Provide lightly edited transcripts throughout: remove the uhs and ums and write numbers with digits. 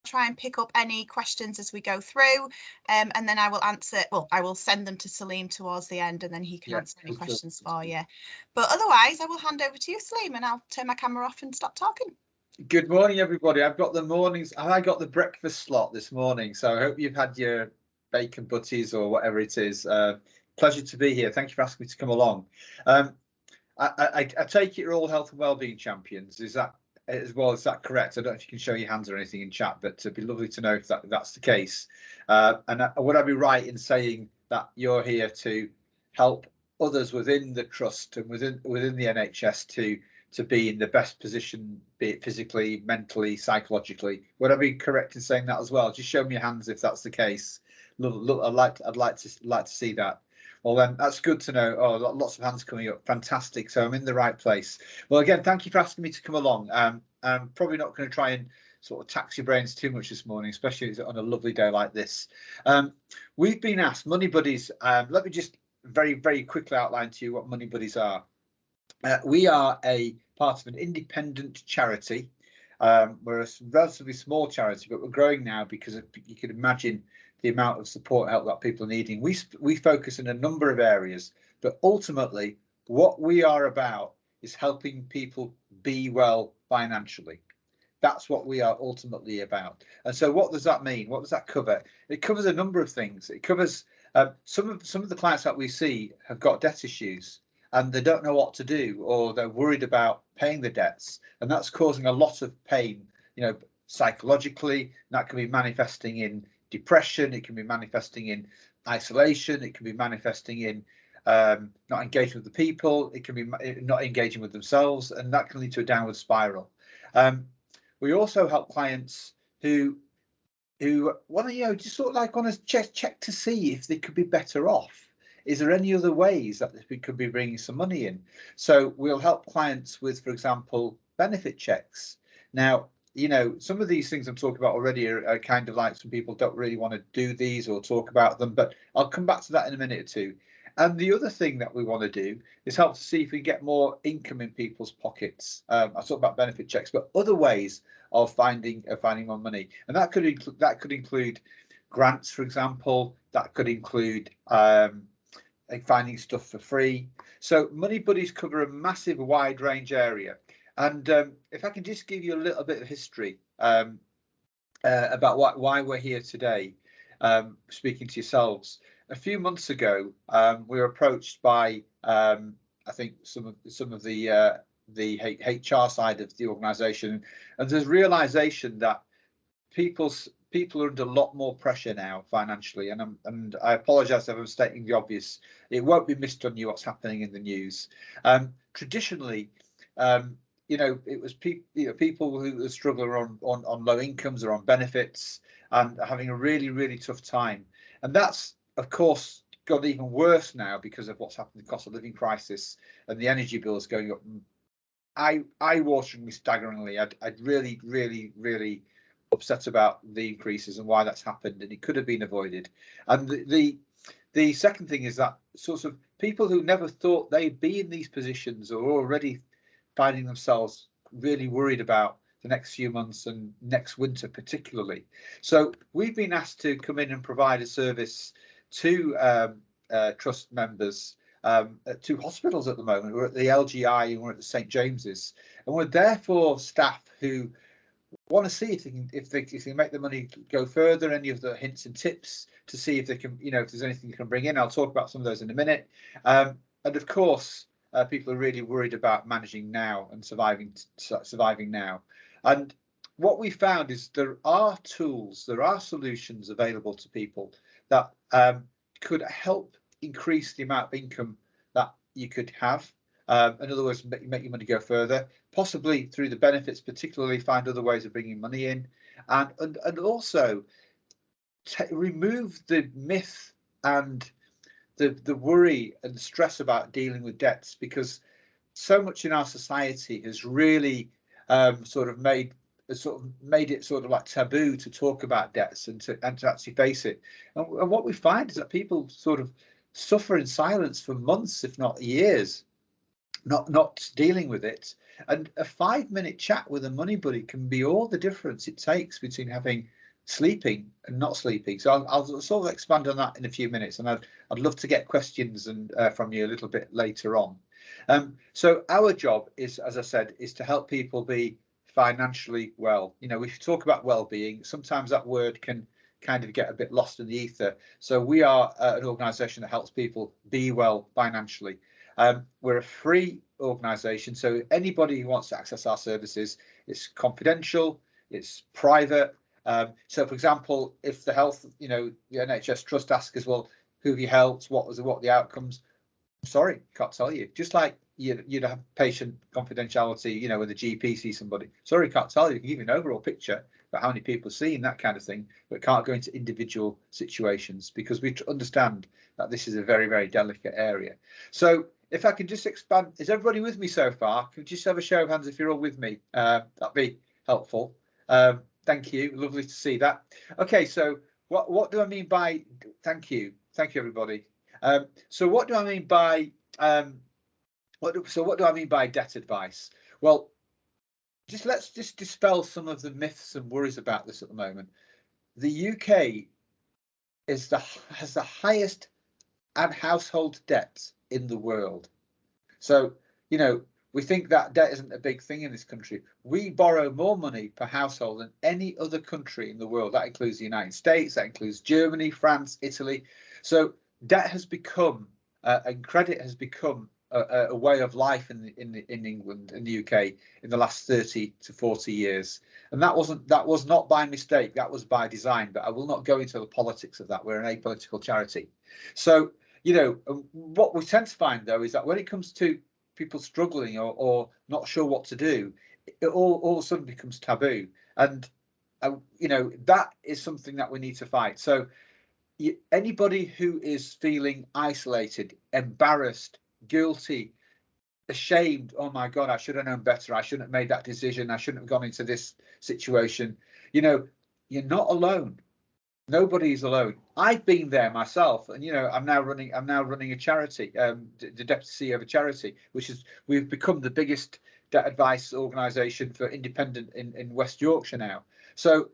try and pick up any questions as we go through, and then I will answer. Well, I will send them to Salim towards the end, and then he can answer any questions for you. But otherwise, I will hand over to you, Salim, and I'll turn my camera off and stop talking. Good morning, everybody. I've got the mornings. I got the breakfast slot this morning, so I hope you've had your bacon butties or whatever it is. Pleasure to be here. Thank you for asking me to come along. I take it you're all health and wellbeing champions. Is that as well? Is that correct? I don't know if you can show your hands or anything in chat, but it'd be lovely to know if that's the case. And would I be right in saying that you're here to help others within the trust and within the NHS to be in the best position, be it physically, mentally, psychologically? Would I be correct in saying that as well? Just show me your hands if that's the case. Look, I'd like to see that. Well, then that's good to know. Oh, lots of hands coming up. Fantastic. So I'm in the right place. Well, again, thank you for asking me to come along. I'm probably not going to try and sort of tax your brains too much this morning, especially on a lovely day like this. We've been asked, Money Buddies. Let me just very, very quickly outline to you what Money Buddies are. We are a part of an independent charity. We're a relatively small charity, but we're growing now because you can imagine the amount of support help that people are needing. We focus in a number of areas, but ultimately what we are about is helping people be well financially. That's what we are ultimately about. And so what does that mean? What does that cover? It covers a number of things. It covers some of the clients that we see have got debt issues and they don't know what to do, or they're worried about paying the debts, and that's causing a lot of pain, psychologically. That can be manifesting in depression, it can be manifesting in isolation, it can be manifesting in not engaging with the people, it can be not engaging with themselves, and that can lead to a downward spiral. We also help clients who want to, just sort of like want to check to see if they could be better off. Is there any other ways that we could be bringing some money in? So we'll help clients with, for example, benefit checks. Now, some of these things I'm talking about already are kind of like some people don't really want to do these or talk about them, but I'll come back to that in a minute or two. And the other thing that we want to do is help to see if we get more income in people's pockets. I talk about benefit checks, but other ways of finding more money, and that could include grants, for example. That could include finding stuff for free. So Money Buddies cover a massive wide range area. And if I can just give you a little bit of history about why we're here today, speaking to yourselves. A few months ago, we were approached by I think some of the HR side of the organisation, and there's realisation that people are under a lot more pressure now financially, and I apologise if I'm stating the obvious. It won't be missed on you what's happening in the news. Traditionally, it was people who struggle on low incomes or on benefits and are having a really, really tough time. And that's, of course, got even worse now because of what's happened, the cost of living crisis and the energy bills going up eye-wateringly, staggeringly. I'd really, really, really upset about the increases and why that's happened, and it could have been avoided. And the second thing is that sort of people who never thought they'd be in these positions are already finding themselves really worried about the next few months and next winter particularly. So we've been asked to come in and provide a service to trust members at two hospitals at the moment. We're at the LGI and we're at the St James's, and we're there for staff who want to see if they can make the money go further. Any of the hints and tips to see if they can, if there's anything you can bring in. I'll talk about some of those in a minute. And of course, people are really worried about managing now and surviving now. And what we found is there are tools, there are solutions available to people that could help increase the amount of income that you could have. In other words, make your money go further, possibly through the benefits, particularly find other ways of bringing money in, and also remove the myth and the worry and stress about dealing with debts, because so much in our society has really sort of made it sort of like taboo to talk about debts and to actually face it. And what we find is that people sort of suffer in silence for months, if not years, not dealing with it. And a 5-minute chat with a money buddy can be all the difference it takes between having sleeping and not sleeping. So I'll sort of expand on that in a few minutes, and I'd love to get questions and from you a little bit later on. So our job is, as I said, is to help people be financially well. You know, we talk about well-being. Sometimes that word can kind of get a bit lost in the ether. So we are an organisation that helps people be well financially. We're a free organisation, so anybody who wants to access our services, it's confidential, it's private. So, for example, if the health, you know, the NHS Trust asks us, well, who have you helped? What are the outcomes? Sorry, can't tell you. Just like you'd have patient confidentiality, you know, when the GP sees somebody. Sorry, can't tell you. You can give you an overall picture about how many people see that kind of thing, but can't go into individual situations because we understand that this is a very, very delicate area. So if I can just expand, is everybody with me so far? Can we just have a show of hands if you're all with me? That'd be helpful. Thank you. Lovely to see that. Okay, so what do I mean by thank you? Thank you, everybody. So what do I mean by what do I mean by debt advice? Well, let's dispel some of the myths and worries about this at the moment. The UK has the highest household debt in the world. So, you know, we think that debt isn't a big thing in this country. We borrow more money per household than any other country in the world. That includes the United States, that includes Germany, France, Italy. So debt has become and credit has become a way of life in England and the UK in the last 30 to 40 years. And that was not by mistake, that was by design, but I will not go into the politics of that. We're an apolitical charity. So, you know, what we tend to find though is that when it comes to people struggling or not sure what to do, it all of a sudden becomes taboo. And you know, that is something that we need to fight. So anybody who is feeling isolated, embarrassed, guilty, ashamed, oh my God, I should have known better, I shouldn't have made that decision, I shouldn't have gone into this situation, you know, you're not alone. Nobody's alone. I've been there myself, and you know, I'm now running a charity, the deputy CEO of a charity, we've become the biggest debt advice organisation for independent in West Yorkshire now. So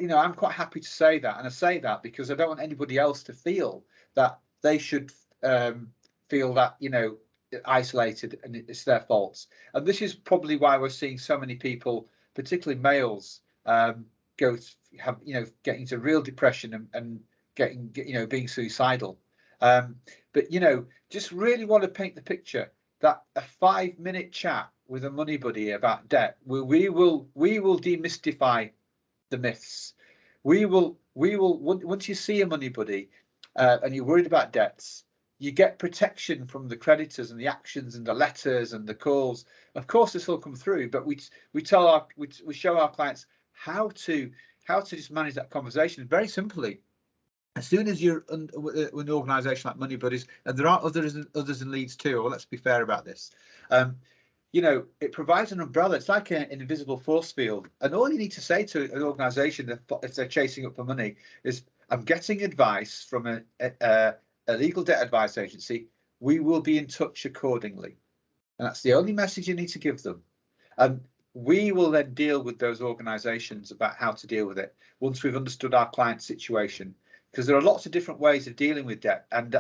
you know, I'm quite happy to say that, and I say that because I don't want anybody else to feel that they should feel that, you know, isolated and it's their faults. And this is probably why we're seeing so many people, particularly males, getting into real depression and being suicidal. But you know, just really want to paint the picture that a 5-minute chat with a money buddy about debt, we will demystify the myths. We will once you see a money buddy and you're worried about debts, you get protection from the creditors and the actions and the letters and the calls. Of course, this will come through, but we show our clients how to just manage that conversation very simply. As soon as you're an organisation like Money Buddies, and there are others in Leeds too, well, let's be fair about this. You know, it provides an umbrella. It's like an invisible force field. And all you need to say to an organisation if they're chasing up for money is, I'm getting advice from a legal debt advice agency. We will be in touch accordingly. And that's the only message you need to give them. And we will then deal with those organisations about how to deal with it once we've understood our client's situation. Because there are lots of different ways of dealing with debt. And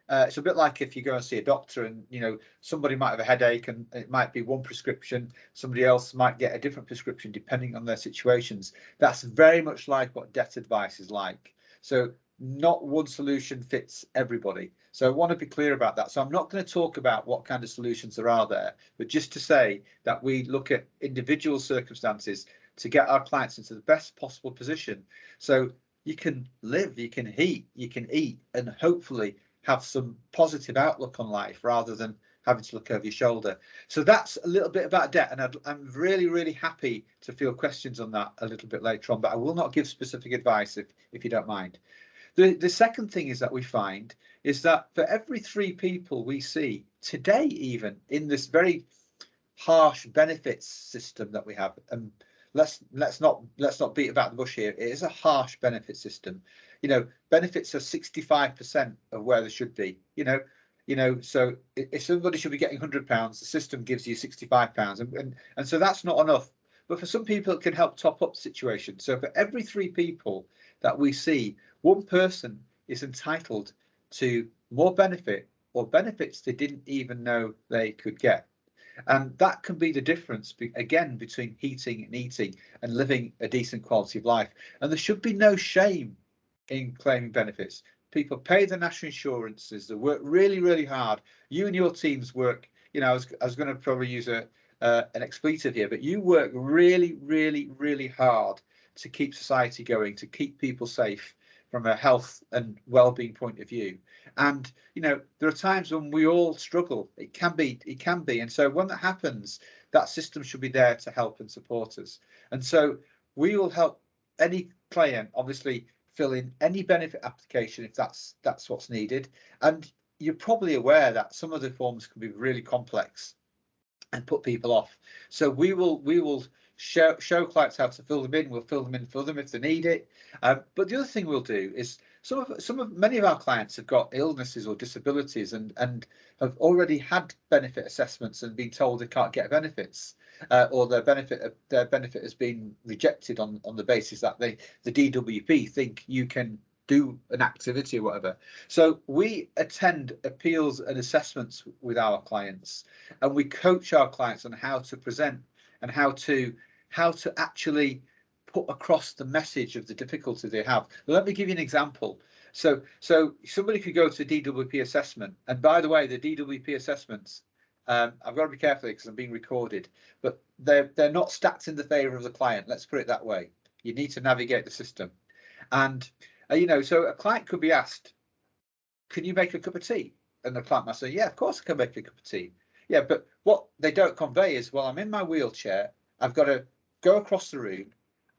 it's a bit like if you go and see a doctor and, you know, somebody might have a headache and it might be one prescription, somebody else might get a different prescription depending on their situations. That's very much like what debt advice is like. So not one solution fits everybody. So I want to be clear about that. So I'm not going to talk about what kind of solutions there are there, but just to say that we look at individual circumstances to get our clients into the best possible position. So you can live, you can eat, and hopefully have some positive outlook on life rather than having to look over your shoulder. So that's a little bit about debt, and I'm really, really happy to field questions on that a little bit later on, but I will not give specific advice if you don't mind. The second thing is that we find is that for every 3 people we see today, even in this very harsh benefits system that we have, and let's not beat about the bush here, it is a harsh benefit system. You know, benefits are 65% of where they should be. You know, You know, so if somebody should be getting £100, the system gives you £65, and so that's not enough. But for some people, it can help top up the situation. So for every 3 people that we see, 1 person is entitled to more benefit or benefits they didn't even know they could get. And that can be the difference, again, between heating and eating and living a decent quality of life. And there should be no shame in claiming benefits. People pay their national insurances, they work really, really hard. You and your teams work, you know, I was going to probably use an expletive here, but you work really, really, really hard to keep society going, to keep people safe from a health and well-being point of view. And you know, there are times when we all struggle. It can be, and so when that happens, that system should be there to help and support us. And so we will help any client obviously fill in any benefit application if that's what's needed. And you're probably aware that some of the forms can be really complex and put people off. So we will show clients how to fill them in. We'll fill them in for them if they need it. But the other thing we'll do is many of our clients have got illnesses or disabilities and have already had benefit assessments and been told they can't get benefits, or their benefit has been rejected on the basis that the DWP think you can do an activity or whatever. So we attend appeals and assessments with our clients, and we coach our clients on how to present and how to actually put across the message of the difficulty they have. Let me give you an example. So somebody could go to a DWP assessment, and by the way, the DWP assessments, I've got to be careful because I'm being recorded, but they're not stacked in the favour of the client. Let's put it that way. You need to navigate the system, and you know, so a client could be asked, can you make a cup of tea? And the client might say, yeah, of course I can make a cup of tea. Yeah, but what they don't convey is, well, I'm in my wheelchair, I've got to go across the room,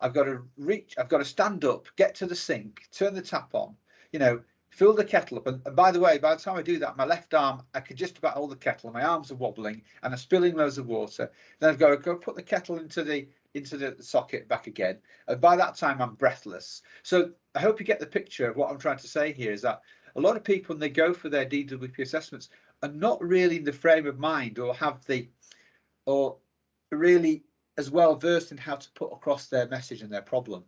I've got to stand up, get to the sink, turn the tap on, you know, fill the kettle up. And by the way, by the time I do that, my left arm, I could just about hold the kettle, and my arms are wobbling, and I'm spilling loads of water. Then I've got to go put the kettle into the socket back again. And by that time, I'm breathless. So I hope you get the picture of what I'm trying to say here, is that a lot of people, when they go for their DWP assessments, are not really in the frame of mind or really as well versed in how to put across their message and their problem.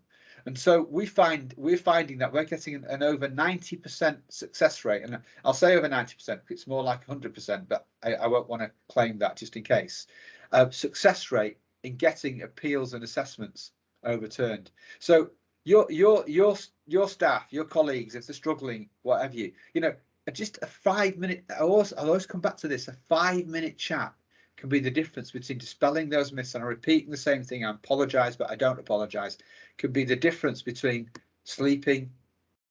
And so we're finding that we're getting an over 90% success rate. And I'll say over 90%, it's more like 100%, but I won't want to claim that just in case. Success rate in getting appeals and assessments overturned. So your staff, your colleagues, if they're struggling, whatever you know, just a 5-minute, I'll always come back to this, a 5-minute chat can be the difference between dispelling those myths. And I'm repeating the same thing, I apologise, but I don't apologise. Can be the difference between sleeping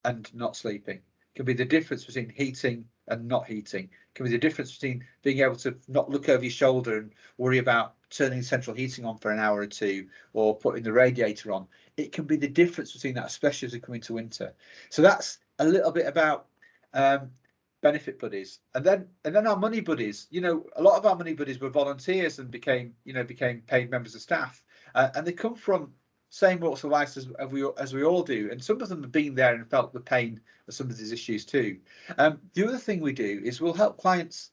and not sleeping. Can be the difference between heating and not heating. Can be the difference between being able to not look over your shoulder and worry about turning central heating on for an hour or two, or putting the radiator on. It can be the difference between that, especially as we come into winter. So that's a little bit about benefit buddies. And then our money buddies. You know, a lot of our money buddies were volunteers and became paid members of staff, and they come from same walks of life as we all do, and some of them have been there and felt the pain of some of these issues too. The other thing we do is we'll help clients,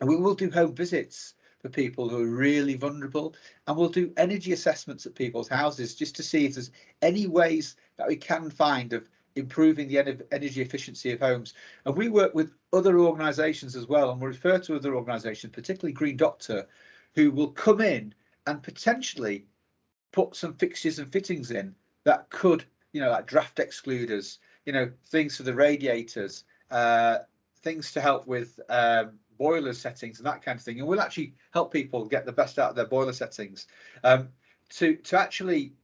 and we will do home visits for people who are really vulnerable, and we'll do energy assessments at people's houses just to see if there's any ways that we can find of improving the energy efficiency of homes. And we work with other organisations as well, and we'll refer to other organisations, particularly Green Doctor, who will come in and potentially put some fixtures and fittings in that could, you know, like draft excluders, you know, things for the radiators, things to help with boiler settings and that kind of thing. And we'll actually help people get the best out of their boiler settings to actually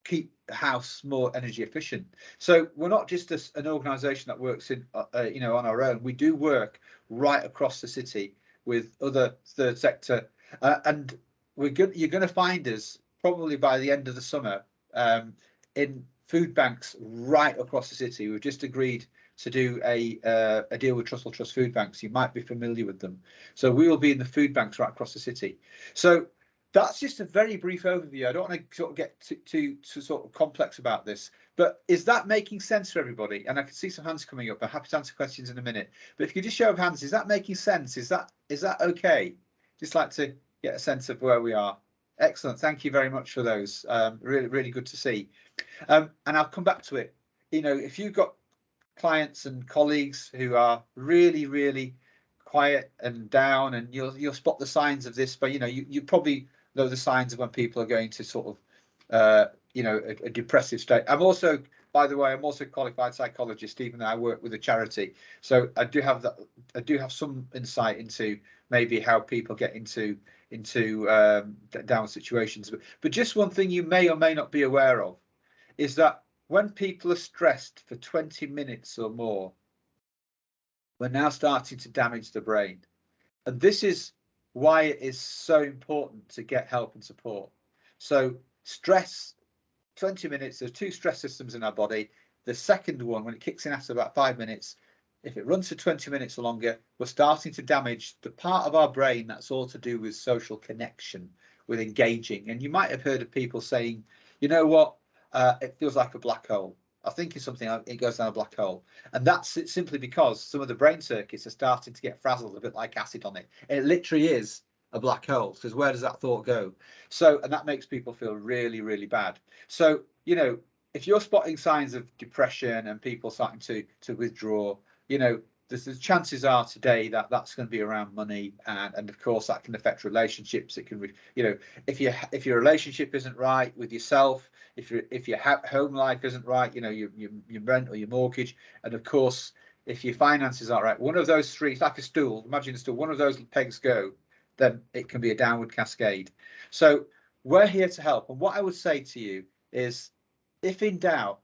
keep the house more energy efficient. So we're not just an organisation that works in, you know, on our own. We do work right across the city with other third sector, and you're going to find us probably by the end of the summer in food banks right across the city. We've just agreed to do a deal with Trussell Trust Food Banks. You might be familiar with them. So we will be in the food banks right across the city. So that's just a very brief overview. I don't want to sort of get too sort of complex about this, but is that making sense for everybody? And I can see some hands coming up. I'm happy to answer questions in a minute, but if you could just show of hands, is that making sense? Is that okay? Just like to get a sense of where we are. Excellent. Thank you very much for those. Really good to see. And I'll come back to it. You know, if you've got clients and colleagues who are really quiet and down, and you'll spot the signs of this, but you know, you probably know the signs of when people are going to sort of you know, a depressive state. I'm also, by the way, I'm also a qualified psychologist, even though I work with a charity, so I do have some insight into maybe how people get into down situations. But just one thing you may or may not be aware of is that when people are stressed for 20 minutes or more, we're now starting to damage the brain. And this is why it is so important to get help and support. So stress, 20 minutes, there's 2 stress systems in our body. The second one, when it kicks in after about 5 minutes, if it runs for 20 minutes or longer, we're starting to damage the part of our brain that's all to do with social connection, with engaging. And you might have heard of people saying, you know what, it feels like a black hole. I think it's something, it goes down a black hole. And that's simply because some of the brain circuits are starting to get frazzled, a bit like acid on it. And it literally is a black hole, because where does that thought go? So, and that makes people feel really bad. So, you know, if you're spotting signs of depression and people starting to withdraw, you know, the chances are today that that's going to be around money, and of course that can affect relationships. It can, you know, if your relationship isn't right with yourself, if your home life isn't right, you know, your rent or your mortgage, and of course if your finances aren't right, one of those 3, it's like a stool. Imagine a stool. One of those pegs go, then it can be a downward cascade. So we're here to help. And what I would say to you is, if in doubt,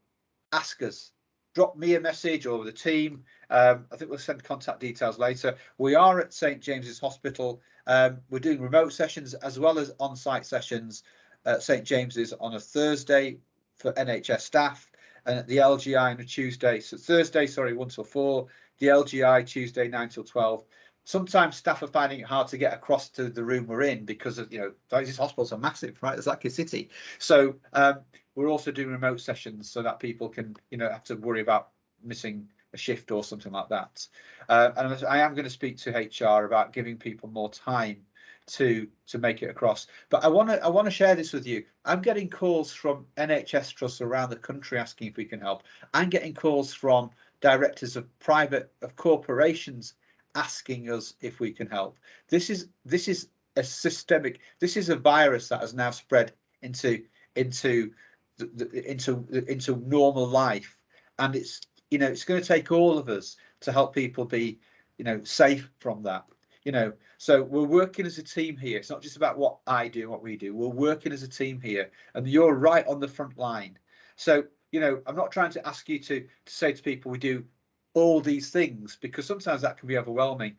ask us. Drop me a message or the team. I think we'll send contact details later. We are at St James's Hospital. We're doing remote sessions as well as on-site sessions at St James's on a Thursday for NHS staff, and at the LGI on a Tuesday. So Thursday, sorry, 1 till 4. The LGI Tuesday 9 till 12. Sometimes staff are finding it hard to get across to the room we're in because of, you know, these hospitals are massive, right? It's like a city. So we're also doing remote sessions so that people can, you know, have to worry about missing a shift or something like that. And I am going to speak to HR about giving people more time to make it across. But I want to share this with you. I'm getting calls from NHS trusts around the country asking if we can help. I'm getting calls from directors of corporations asking us if we can help. This is a systemic. This is a virus that has now spread into normal life, and it's, you know, it's going to take all of us to help people be, you know, safe from that. You know, so we're working as a team here. It's not just about what I do and what we do. We're working as a team here, and you're right on the front line. So, you know, I'm not trying to ask you to say to people we do all these things, because sometimes that can be overwhelming.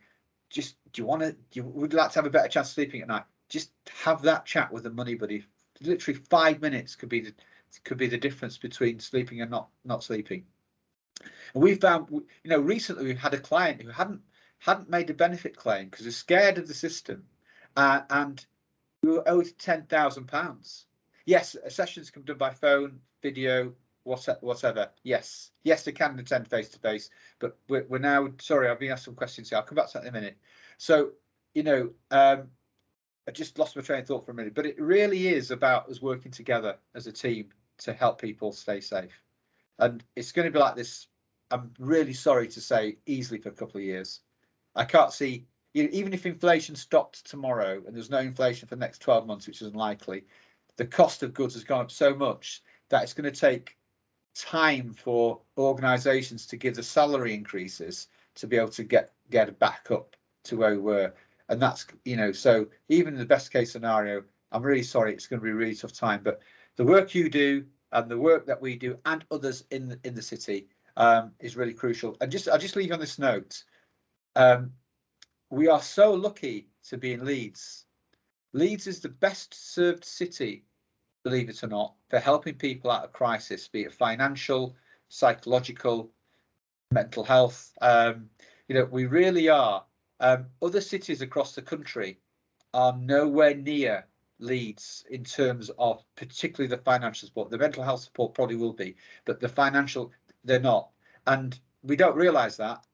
Just, would you like to have a better chance of sleeping at night? Just have that chat with a money buddy. Literally 5 minutes could be the difference between sleeping and not sleeping. And we found, you know, recently we've had a client who hadn't made a benefit claim because they're scared of the system, and we were owed £10,000. Yes, sessions can be done by phone, video, whatever. Yes, they can attend face to face, but we're now, sorry, I've been asked some questions here. I'll come back to that in a minute. So, you know, I just lost my train of thought for a minute, but it really is about us working together as a team to help people stay safe. And it's going to be like this, I'm really sorry to say, easily for a couple of years. I can't see, you know, even if inflation stopped tomorrow and there's no inflation for the next 12 months, which is unlikely, the cost of goods has gone up so much that it's going to take time for organisations to give the salary increases to be able to get back up to where we were. And that's, you know, so even in the best case scenario, I'm really sorry, it's going to be a really tough time. But the work you do and the work that we do and others in the city is really crucial. And I'll just leave you on this note. We are so lucky to be in Leeds. Leeds is the best served city, believe it or not, for helping people out of crisis, be it financial, psychological, mental health. You know, we really are. Other cities across the country are nowhere near Leeds in terms of particularly the financial support. The mental health support probably will be, but the financial, they're not. And we don't realise that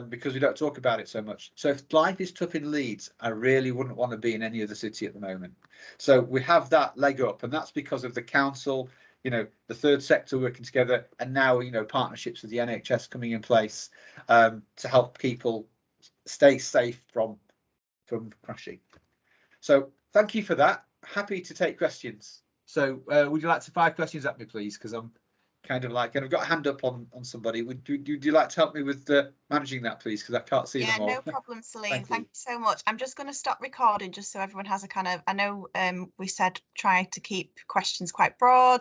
because we don't talk about it so much. So if life is tough in Leeds, I really wouldn't want to be in any other city at the moment. So we have that leg up, and that's because of the council, you know, the third sector working together, and now, you know, partnerships with the NHS coming in place to help people stay safe from crashing. So thank you for that. Happy to take questions. So would you like to fire questions at me, please? Because I'm kind of like, and I've got a hand up on somebody. Would you like to help me with managing that, please? Because I can't see them all. Yeah, no problem, Celine. Thank you so much. I'm just going to stop recording just so everyone has a kind of, I know we said try to keep questions quite broad.